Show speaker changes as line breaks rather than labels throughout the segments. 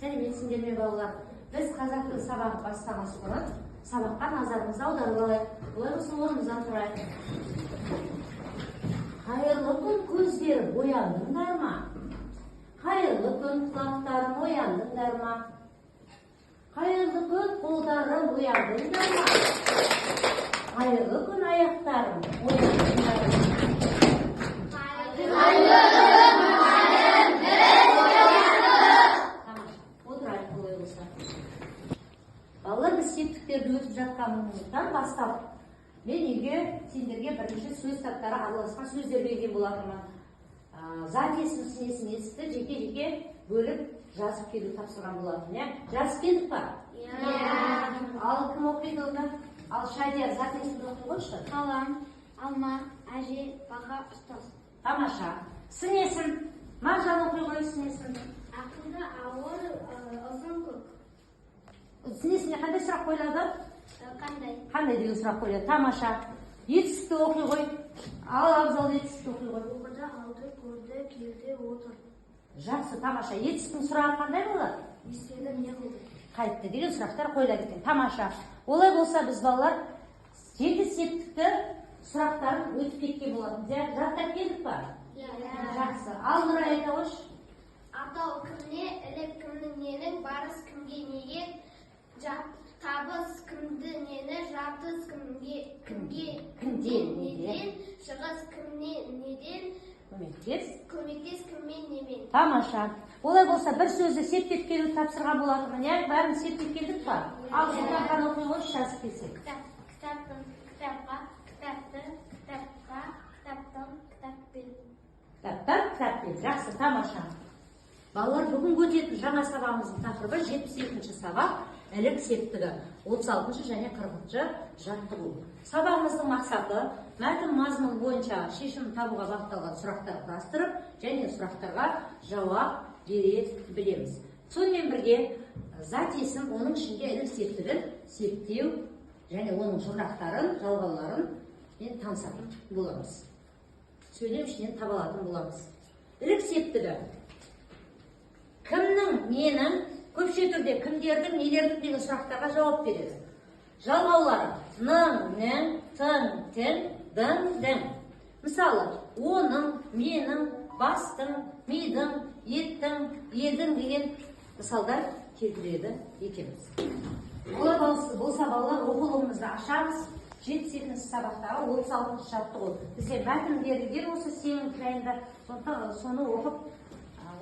Сәлеметсіңдер ме балалар? Біз қазақ тілі сабағын бастамас бұрын сабаққа назарымызды аударып алайық. Олай болса орнымыздан тұрайық. Қайырлы күн, көздерім ояндыңдар ма? Қайырлы күн, құлақтарым ояндыңдар ма? Қайырлы күн, қолдарым ояндыңдар ма? Қайырлы күн, аяқтарым ояндыңдар ма? Балалар, біз септіктерді өтіп жатқанымыздан бастап, мен үйге сендерге бірінші сөз таптары араласқан сөздер берген болатынмын. Записін сінесін есікті жеке-жеке бөліп жазып келу тапсырған болатын. Жазып келдік па? Ал кім оқиды оны? Ал Шадияр записін оқи қойшы.
Қалам, алма, әже, бақа, ұстаз.
Тамаша. Сінесін. Маржан оқи қой сінесін.
Ақылды ауыр, ұзын көк.
Сінесіне қандай сұрақ қойылады?
Қандай?
Қандай деген сұрақ қойылады? Тамаша. Етістікті оқи қой. Ал абзал етістікті оқи қой.
Оқыды, алды, көрді, келді, отыр.
Жақсы, тамаша. Етістіктің сұрағы қандай болады?
Естеді, не қылды?
Қайтты деген сұрақтар қойылады екен. Тамаша. Олай болса біз балалар жеті септікті сұрақтарын өтіп кеткен болатын. Жаттап келдік па? Жақсы. Ал Нұрай айта қойшы.
Атау кімне, ілік кімнің ненің, барыс кімге неге, табыс кімді нені, жатыс кімге неден, шығыс кімне неден, көмектес кіммен немен.
Тамаша. Олай болса бір сөзді септеп келуді тапсырған болатынмын. Бәрін септеп келдік па? Ал Сұлтанхан оқи қойшы, жазып келсек.
Кітаптың, кітапқа, кітапты, кітапқа, кітаптың, кітаппен.
Кітаптан, кітаппен. Жақсы, тамаша. Балалар, бүгін өтетін жаңа сабағымыздың тақырыбы 72-ші сабақ ілік септігі, 36-шы және 40-шы жаттығу. Сабағымыздың мақсаты мәтін мазмұны бойынша шешім табуға бағытталған сұрақтар құрастырып, және сұрақтарға жауап бере білеміз. Сонымен бірге зат есім, оның ішінде ілік септігін септеу және оның жұрнақтарын, жалғауларын танысатын боламыз. Сөйлем ішінен табалатын боламыз. Ілік септігі кімнің, ненің, көпше түрде кімдердің, нелердің деген сұрақтарға жауап береді. Жалғаулары ның, нің, тың, тің, дің, дің. Мысалы, оның, менің, бастың, мидың, еттің, едің деген мысалдар келтіреді екенбіз. Болса балалар, оқулығымызды ашамыз. 78-ші сабақтағы 36-шы жаттығу. Бізде мәтін берілген осы сенің жайында, соны оқып,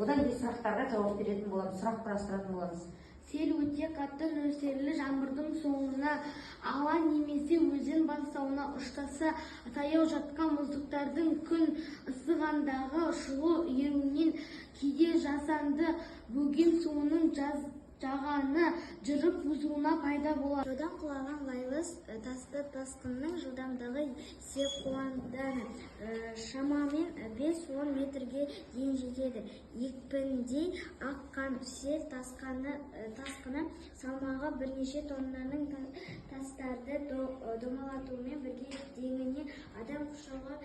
одан кейін сұрақтарға жауап беретін боламыз, сұрақ құрастыратын боламыз.
Сел өте қатты нөсерлі жаңбырдың соңына, ала немесе өзен бастауына ұштаса, таяу жатқан мұздықтардың күн ысығандағы шұғыл еруінен кейде жасанды бөген суының жағаны жырып бұзуына пайда болады. Жодан құлаған лайлы тасты тасқынның жылдамдығы секундтан шамамен 5-10 метрге дейін жетеді. Екпіндей аққан сел тасқыны салмағы бірнеше тоннаның тастарды домалатуымен бірге деңіне адам құшағы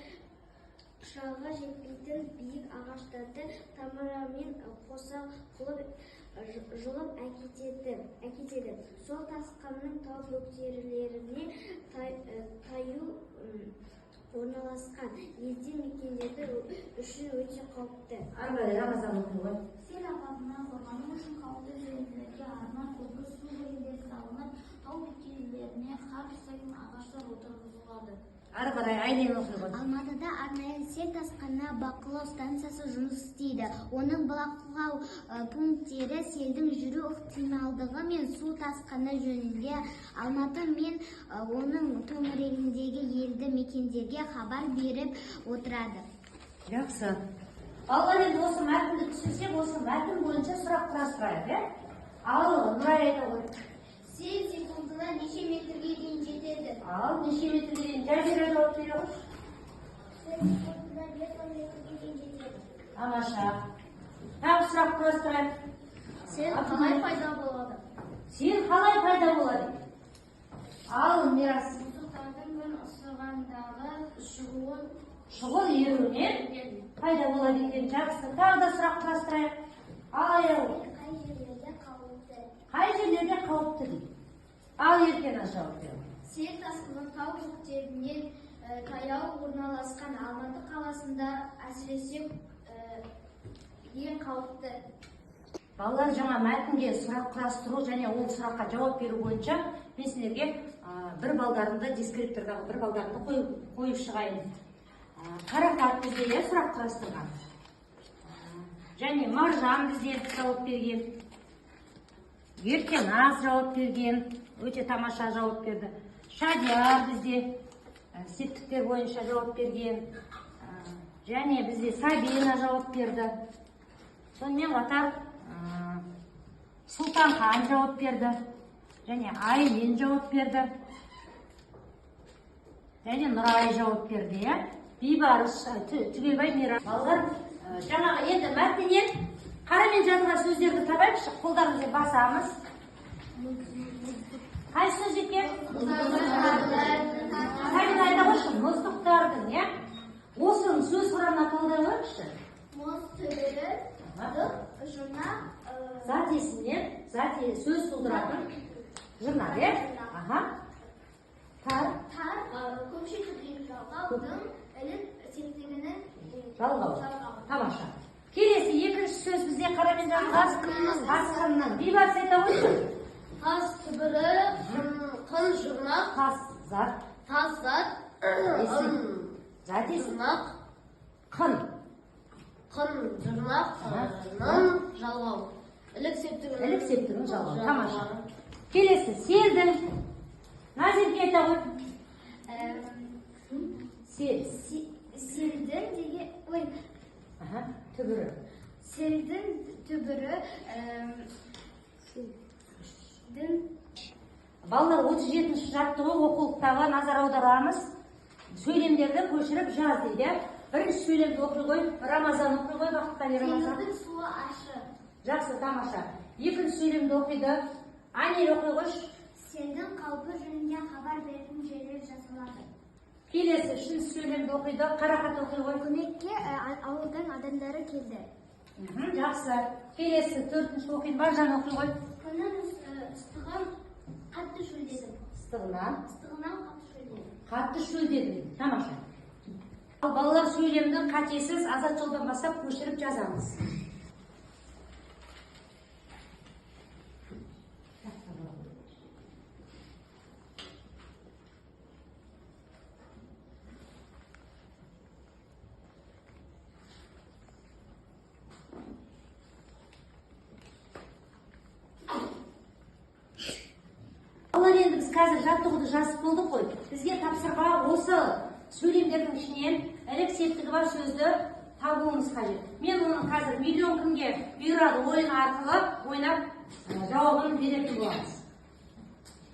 жетпейтін биік ағаштарды тамырымен қоса қылып жұлып әкетеді. Сол тасқынның тау бөктерлеріне таю орналасқан елді мекендерді үшін өте қауіпті.
Сел апатынан қорғану үшін қауіпті жерлерге арнап көпір, су желілері салынып, тау бөктерлеріне қар ұстайтын ағаштар отырғызылады.
Ары қарай Айнен оқиды.
Алматыда арнайы сел тасқынына бақылау станциясы жұмыс істейді. Оның бақылау пункттері селдің жүру ықтималдығы мен су тасқыны жөнінде Алматы мен оның төңірегіндегі елді мекендерге хабар беріп отырады.
Жақсы. Балалар, енді осы мәтінді түсінсек, осы мәтін бойынша сұрақ құрастырайық. Ал Нұрай айта ғой.
Сел секундына неше метрге дейін жетеді?
Ал неше метрге дейін? Жәбира жауап бере ғой.
Сел секундына 5-10 метрге дейін жетеді.
Тамаша. Тағы сұрақ құрастырайық.
Сел қалай пайда болады?
Сел қалай пайда болады? Ал Мирас.
Мұздықтардың күн ысығандағы
шұғыл еруінен пайда болады екен. Жақсы. Тағы да сұрақ құрастырайық. Ал аяу.
Қай жерлерде
Ал Еркеназ жауап бер.
Сел тасқыны тау бөктерінен таяу орналасқан Алматы қаласында әсіресе ең қауіпті.
Балалар, жаңа мәтінге сұрақ құрастыру және ол сұраққа жауап беру бойынша мен сіздерге бір балдарымды, дескриптордағы бір балдарымды қойып шығайын. Қарақат бізде сұрақ құрастырған. Және Маржан бізде жауап берген. Еркеназ жауап берген. Өте тамаша жауап берді. Шадияр бізде септіктер бойынша жауап берген. Және бізде Сабина жауап берді. Сонымен қатар Сұлтанхан жауап берді. Және Айлин жауап берді. Және Нұрай жауап берді. Бейбарыс, Түгелбай Мира. Балалар, жаңағы енді мәтіннен қарамен жазылған сөздерді табайықшы. Қолдарымызды басамыз. Қай сөз екен? Сәлін айта қойшы, мұздықтардың, е? Осының сөз құрамына талдай қойықшы.
Мұз түбірі, жұрнақ,
Зат есімнен, сөз тудыратын жұрнақ, е? Тар,
көкше түбірі жалғау, дым, ілік, септігінің
жалғау. Тамаша. Келесі екінші сөз бізде қарамен жазылған тасқынның. Бейбарыс айта қойшы.
Тас түбірі, қын жұрнақ,
Тас, зат,
тас зат,
зат есім,
жұрнақ,
қын.
қын жұрнақ, жалғау. Ілік
септігінің жалғау. Тамаша. Келесі селдің. Назерке айта қой.
Селдің деген, ой,
түбірі.
селдің түбірі,
Балалар 37-ші жаттығу оқулықтағы назар аударамыз. Сөйлемдерді көшіріп жаз дейді. Бірінші сөйлемді оқи қой, Рамазан оқи қой, Бақыттали Рамазан.
теңіздің суы ашы.
Жақсы, тамаша. Екінші сөйлемді оқиды. Анел оқи қойш.
Селдің қаупі жөнінде хабар беретін жерлер жасалады.
Келесі үшінші сөйлемді оқиды. Қарақат оқи қой.
Көмекке ауылдан адамдары келді.
Жақсы. Келесі төртінші оқиды. Маржан оқи қой.
Күннің ыстығын қатты шөлдедім.
Ыстығынан
қатты шөлдедім.
қатты шөлдедім. Тамаша. Балалар сөйлемді қатесіз азат жолдан бастап көшіріп жазамыз. Балалар, енді біз қазір жаттығуды жазып болдық қой. Бізге тапсырма осы сөйлемдердің ішінен ілік септігі бар сөзді табуымыз қажет. Мен оның қазір миллион күнге бұйырады ойын арқылы ойнап жауабын беретін боламыз.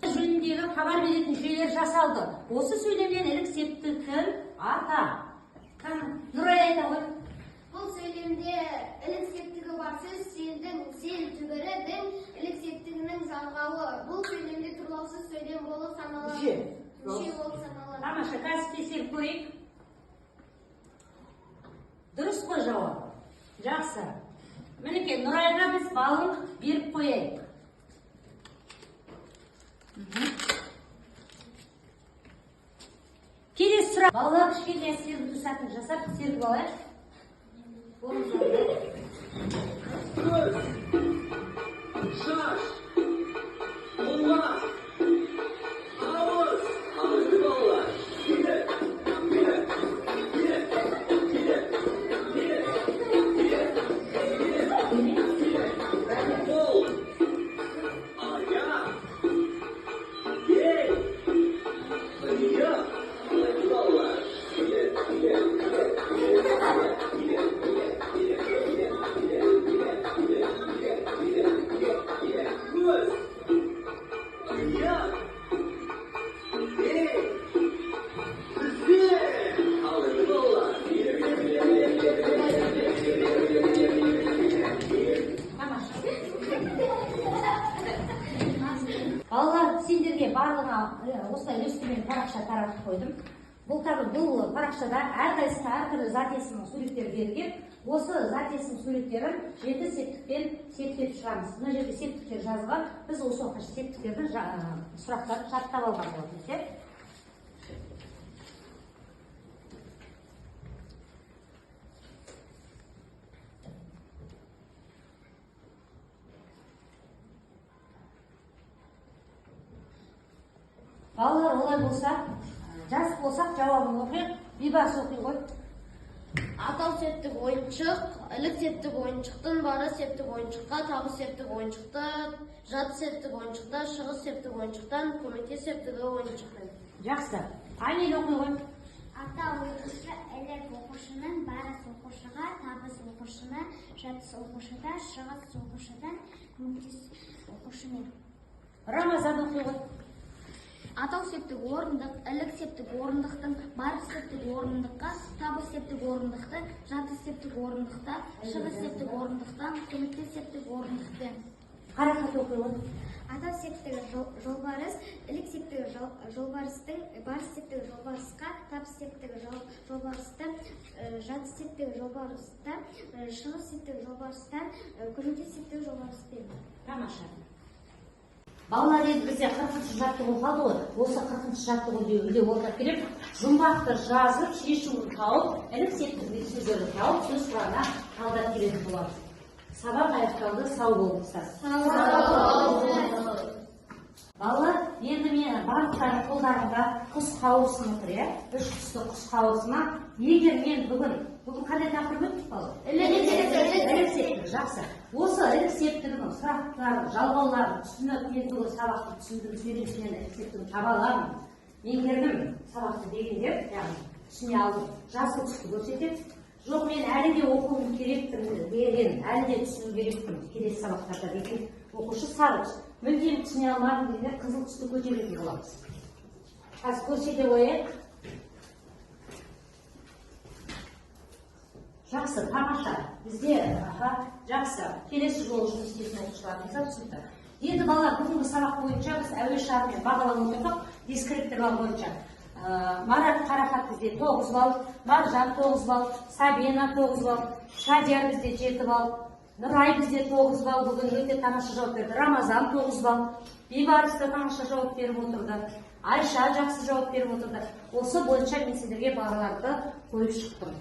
Жөніндегі хабар беретін жүйелер жасалды. Осы сөйлемден ілік септігін арта. Нұрай айта қой.
Бұл сөйлемде ілік септігі бар сөз селдің, сел түбірі, дін, ілік септігінің жалғауы. Бұл сөйлемде тұрлаусыз сөйлем болып саналады. Мүше болып саналады.
Тамаша, кәсіптесер көрейік. Дұрыс қой жауап. Жақсы. Мінеке, Нұрайға біз балын беріп қойайық. Келесі сұрақ. Балалар кішкене сергіту сәтін жасап, сергіп алайық.
Шаш, құлақ, ауыз, ауызды балалар. Қол, аяқ, ел, иық, ауызды балалар.
Балалар, сендерге барлығына осылай үлестірген парақша таратып қойдым. бұл парақшада әрқайсысына әртүрлі зат есімнің суреттері берілген. Осы зат есімнің суреттерін 7 септікпен септеп шығамыз. Мына жерде септіктер жазылған. Біз осы оқышы септіктердің сұрақтарын жаттап алған болдық. Балалар, олай болса, жас болсақ жауабын оқиық. Бейбарыс оқи ғой.
Атау септік ойыншық, ілік септік ойыншықтың бары септік ойыншыққа, табыс септік ойыншықта, жат септік ойыншықта, шығыс септік ойыншықтан, көмекте септігі ойыншықтан.
Жақсы. Айнел оқи ғой.
Ата оқушы, ілік оқушының, барыс оқушыға, табыс оқушына, жатыс оқушыда, шығыс оқушыдан, көмектес оқушымен.
Рамазан оқи ғой.
Атау септік орындық, ілік септік орындықтың, барыс септік орындыққа, табыс септік орындықты, жатыс септік орындықта, шығыс септік орындықтан, көмектес септік орындықпен.
Қарақат оқи ғой.
Атау септігі жолбарыс, ілік септігі жолбарыстың, барыс септігі жолбарысқа, табыс септігі жолбарысты, жатыс септігі жолбарысты, шығыс септігі жолбарыстан, көмектес септігі жолбарыспен.
Тамаша. Балалар, енді бізде 40-шы жаттығу қалды ғой. Осы 40-шы жаттығу үлде отырып келіп, жұмбақты жазып, шешуін тауып, ілік септігін сөздерді тауып, сөз құрамына талдап келетін боламыз. Сабақ аяқталды, сау болыңыздар. Балалар, енді мен барлықтары қолдарында құс қауырсын отыр, 3 құсты құс қауырсына. Егер мен бүгін қандай тақырып өттік балалар? Ілік септігі, жақсы. Осы ілік септігінің сұрақтарын, жалғауларын түсініп, мен бүгін сабақты түсіндім, сөйлесінен ілік септігін таба аламын. Меңгердім сабақты дегендер, яғни түсіне алдым. Жасыл түсті көрсетеді. Жоқ, мен әлі де оқуым керекпін деген, әлі де түсіну керекпін келесі сабақтарда деген оқушы сары түс. Мүлдем түсіне алмадым дегендер қызыл түсті көтеретін боламыз. Қазір көрсете қояйық. Жақсы, тамаша. Бізде жақсы. Келесі жолы жұмыс істейтін оқушыларымызға түсінді. Енді балалар, бүгінгі сабақ бойынша біз әуе шарымен бағалап отырдық, дескрипторлар бойынша. Марат Қарақат бізде 9 балл, Маржан 9 балл, Сабина 9 балл, Шадияр бізде 7 балл, Нұрай бізде 9 балл, бүгін өте тамаша жауап берді. Рамазан 9 балл, Бейбарыс та тамаша жауап беріп отырды. Айша жақсы жауап беріп отырды. Осы бойынша мен сіздерге бағаларды қойып шықтым.